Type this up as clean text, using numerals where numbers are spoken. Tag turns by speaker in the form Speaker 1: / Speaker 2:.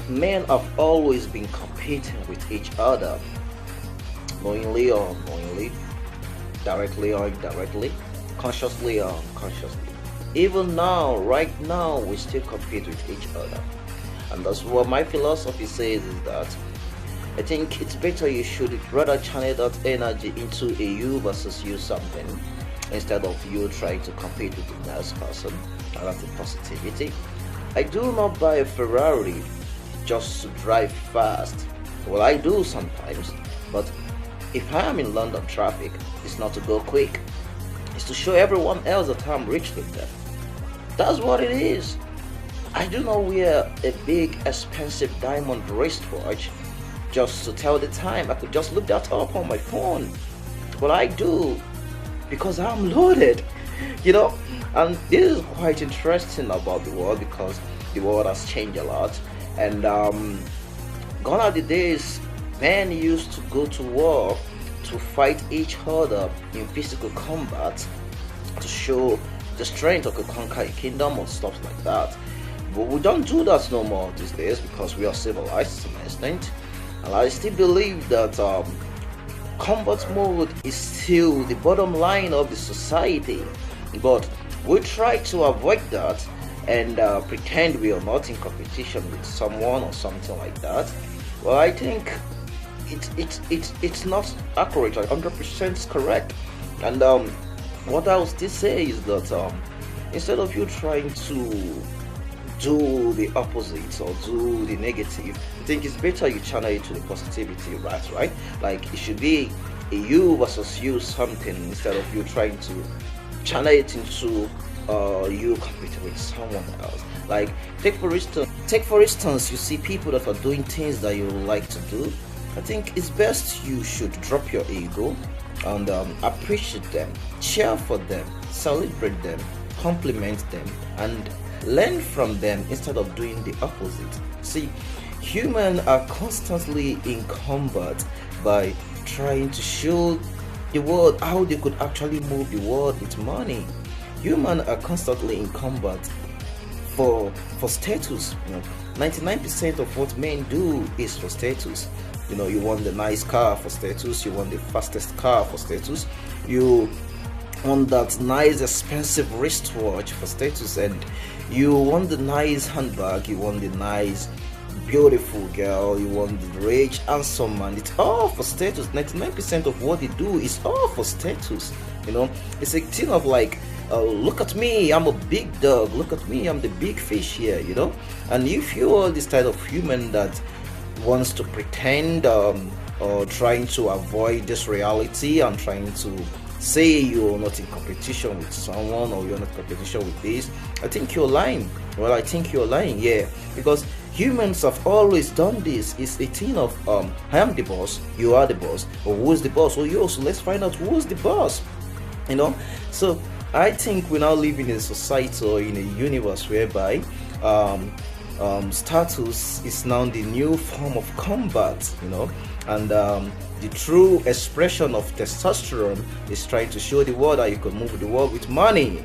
Speaker 1: Men have always been competing with each other, knowingly or unknowingly, directly or indirectly, consciously or unconsciously. Even now, right now, we still compete with each other. And that's what my philosophy says is that I think it's better you should rather channel that energy into a you versus you something instead of you trying to compete with the next person. And that's the positivity. I do not buy a Ferrari just to drive fast. Well, I do sometimes, but if I am in London traffic, it's not to go quick. It's to show everyone else that I'm rich with them. That's what it is. I do not wear a big expensive diamond wristwatch just to tell the time. I could just look that up on my phone. But I do because I'm loaded, you know. And this is quite interesting about the world because the world has changed a lot. And gone are the days men used to go to war to fight each other in physical combat to show the strength of a conquer a kingdom or stuff like that. But we don't do that no more these days because we are civilized to some extent. And I still believe that combat mode is still the bottom line of the society. But we try to avoid that and pretend we are not in competition with someone or something like that. Well, I think it's not accurate, like 100% correct. And what I will still say is that instead of you trying to do the opposite or do the negative, I think it's better you channel it to the positivity, right? Like it should be a you versus you something instead of you trying to channel it into you competing with someone else. Like take for instance, you see people that are doing things that you like to do. I think it's best you should drop your ego and appreciate them, cheer for them, celebrate them, compliment them, and learn from them instead of doing the opposite. See, humans are constantly in combat by trying to show the world how they could actually move the world with money. Humans are constantly in combat for status. 99% of what men do is for status. You want the nice car for status, you want the fastest car for status, you want that nice expensive wristwatch for status, and you want the nice handbag, you want the nice beautiful girl, you want the rich handsome man. It's all for status. 99% of what they do is all for status. It's a thing of like, look at me, I'm a big dog, look at me, I'm the big fish here. And if you are this type of human that wants to pretend or trying to avoid this reality and trying to say you're not in competition with someone or you're not in competition with this, I think you're lying. Well, I think you're lying, yeah, because humans have always done this. It's a thing of I am the boss, you are the boss, or who's the boss? Well, you, so let's find out who's the boss. So I think we now live in a society or in a universe whereby status is now the new form of combat, and the true expression of testosterone is trying to show the world that you can move the world with money.